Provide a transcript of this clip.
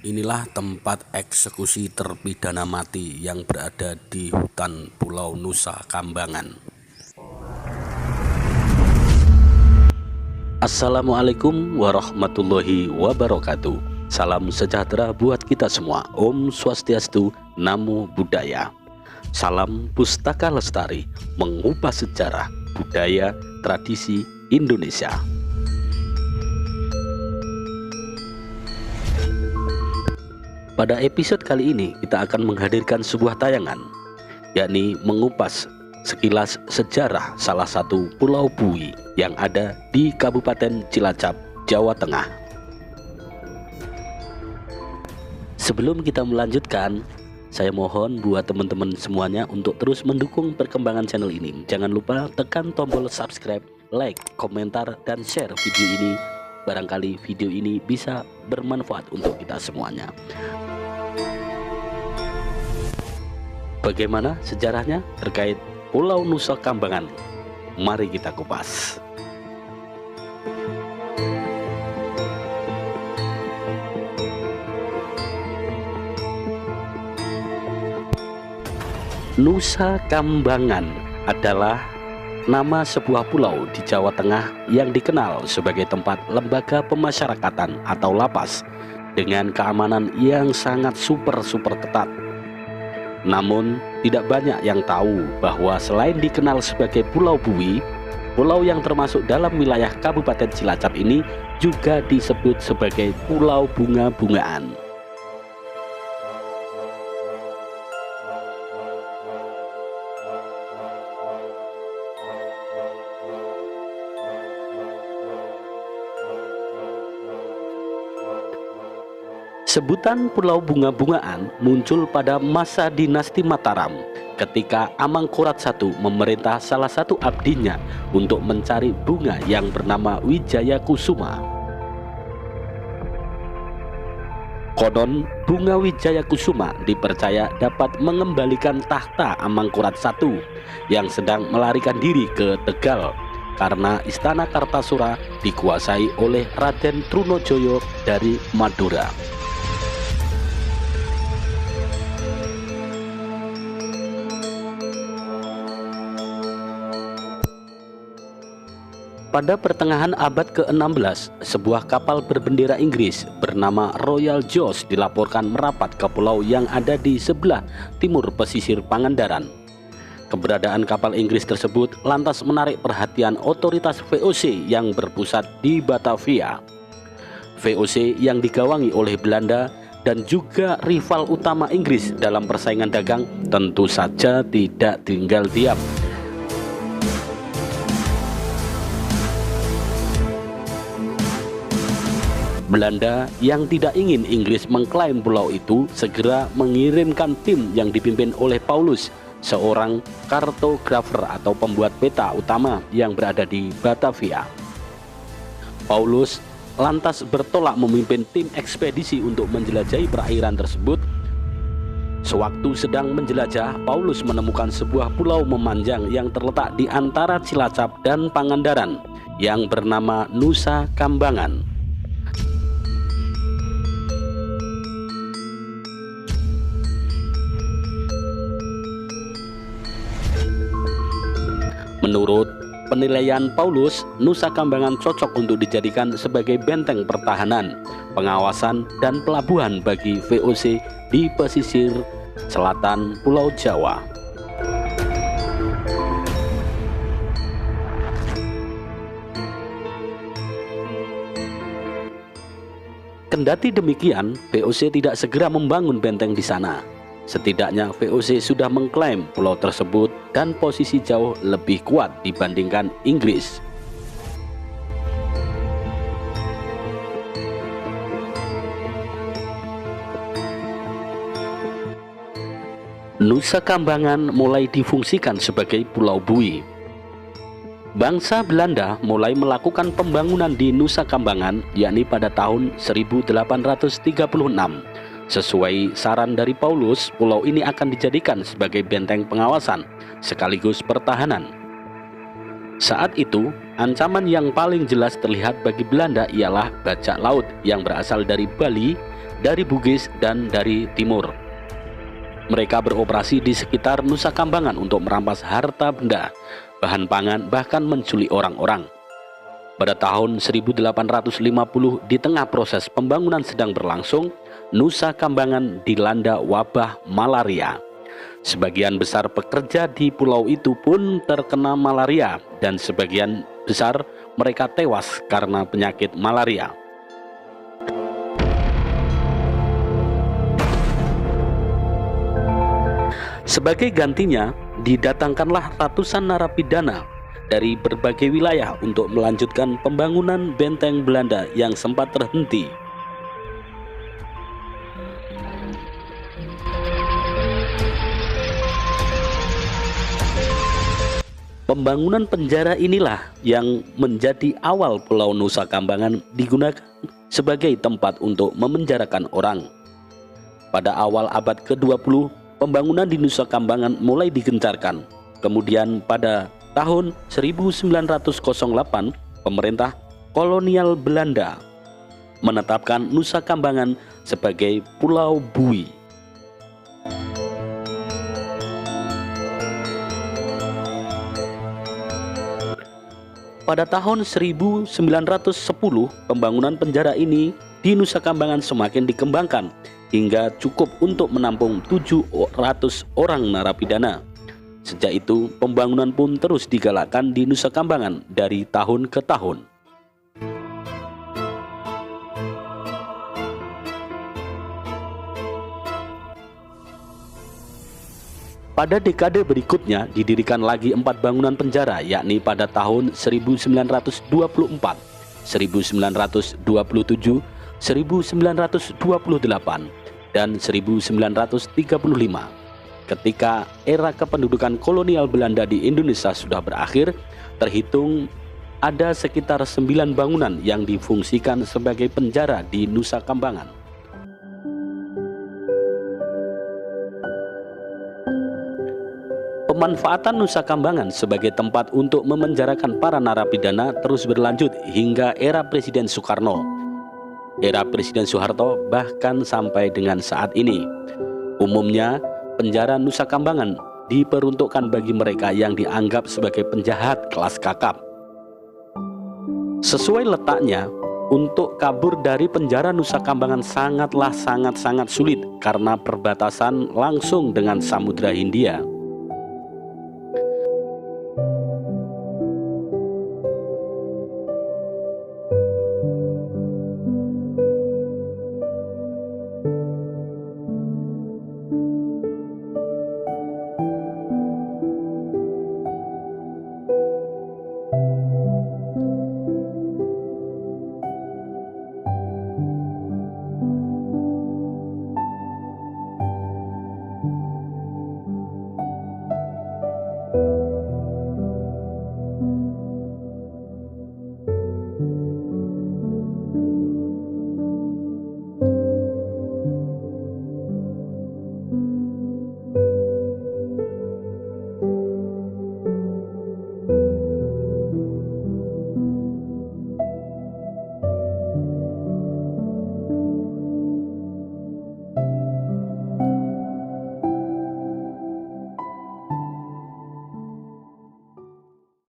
Inilah tempat eksekusi terpidana mati yang berada di hutan Pulau Nusa Kambangan. Assalamualaikum warahmatullahi wabarakatuh. Salam sejahtera buat kita semua. Om Swastiastu, Namo Buddhaya. Salam Pustaka Lestari, mengubah sejarah, budaya, tradisi Indonesia. Pada episode kali ini kita akan menghadirkan sebuah tayangan, yakni mengupas sekilas sejarah salah satu Pulau Bui yang ada di Kabupaten Cilacap, Jawa Tengah. Sebelum kita melanjutkan, saya mohon buat teman-teman semuanya untuk terus mendukung perkembangan channel ini. Jangan lupa tekan tombol subscribe, like, komentar, dan share video ini. Barangkali video ini bisa bermanfaat untuk kita semuanya. Bagaimana sejarahnya terkait Pulau Nusa Kambangan? Mari kita kupas. Nusa Kambangan adalah nama sebuah pulau di Jawa Tengah yang dikenal sebagai tempat lembaga pemasyarakatan atau lapas dengan keamanan yang sangat super ketat. Namun tidak banyak yang tahu bahwa selain dikenal sebagai Pulau Bui, pulau yang termasuk dalam wilayah Kabupaten Cilacap ini juga disebut sebagai Pulau Bunga-bungaan. Sebutan Pulau Bunga-bungaan muncul pada masa dinasti Mataram ketika Amangkurat I memerintah salah satu abdinya untuk mencari bunga yang bernama Wijaya Kusuma. Konon bunga Wijaya Kusuma dipercaya dapat mengembalikan tahta Amangkurat I yang sedang melarikan diri ke Tegal karena istana Kartasura dikuasai oleh Raden Trunojoyo dari Madura. Pada pertengahan abad ke-16, sebuah kapal berbendera Inggris bernama Royal George dilaporkan merapat ke pulau yang ada di sebelah timur pesisir Pangandaran. Keberadaan kapal Inggris tersebut lantas menarik perhatian otoritas VOC yang berpusat di Batavia. VOC yang digawangi oleh Belanda dan juga rival utama Inggris dalam persaingan dagang tentu saja tidak tinggal diam. Belanda yang tidak ingin Inggris mengklaim pulau itu segera mengirimkan tim yang dipimpin oleh Paulus, seorang kartografer atau pembuat peta utama yang berada di Batavia. Paulus lantas bertolak memimpin tim ekspedisi untuk menjelajahi perairan tersebut. Sewaktu sedang menjelajah, Paulus menemukan sebuah pulau memanjang yang terletak di antara Cilacap dan Pangandaran yang bernama Nusa Kambangan. Menurut penilaian Paulus, Nusa Kambangan cocok untuk dijadikan sebagai benteng pertahanan, pengawasan, dan pelabuhan bagi VOC di pesisir selatan Pulau Jawa. Kendati demikian, VOC tidak segera membangun benteng di sana. Setidaknya VOC sudah mengklaim pulau tersebut dan posisi jauh lebih kuat dibandingkan Inggris. Nusa Kambangan mulai difungsikan sebagai Pulau Bui. Bangsa Belanda mulai melakukan pembangunan di Nusa Kambangan yakni pada tahun 1836. Sesuai saran dari Paulus, pulau ini akan dijadikan sebagai benteng pengawasan sekaligus pertahanan. Saat itu, Ancaman yang paling jelas terlihat bagi Belanda ialah bajak laut yang berasal dari Bali, dari Bugis, dan dari timur. Mereka beroperasi di sekitar Nusa Kambangan untuk merampas harta benda, bahan pangan, bahkan menculik orang-orang. Pada tahun 1850, di tengah proses pembangunan sedang berlangsung, Nusa Kambangan dilanda wabah malaria. Sebagian besar pekerja di pulau itu pun terkena malaria, dan sebagian besar mereka tewas karena penyakit malaria. Sebagai gantinya, didatangkanlah ratusan narapidana dari berbagai wilayah untuk melanjutkan pembangunan benteng Belanda yang sempat terhenti. Pembangunan penjara inilah yang menjadi awal Pulau Nusa Kambangan digunakan sebagai tempat untuk memenjarakan orang. Pada awal abad ke-20, pembangunan di Nusa Kambangan mulai digencarkan. Kemudian pada tahun 1908, pemerintah kolonial Belanda menetapkan Nusa Kambangan sebagai Pulau Bui. Pada tahun 1910, pembangunan penjara ini di Nusa Kambangan semakin dikembangkan hingga cukup untuk menampung 700 orang narapidana. Sejak itu, pembangunan pun terus digalakkan di Nusa Kambangan dari tahun ke tahun. Pada dekade berikutnya didirikan lagi 4 bangunan penjara, yakni pada tahun 1924, 1927, 1928, dan 1935. Ketika era kependudukan kolonial Belanda di Indonesia sudah berakhir, terhitung ada sekitar 9 bangunan yang difungsikan sebagai penjara di Nusa Kambangan. Pemanfaatan Nusa Kambangan sebagai tempat untuk memenjarakan para narapidana terus berlanjut hingga era Presiden Soekarno, era Presiden Soeharto, bahkan sampai dengan saat ini. Umumnya, penjara Nusa Kambangan diperuntukkan bagi mereka yang dianggap sebagai penjahat kelas kakap. Sesuai letaknya, untuk kabur dari penjara Nusa Kambangan sangat sulit karena perbatasan langsung dengan Samudra Hindia.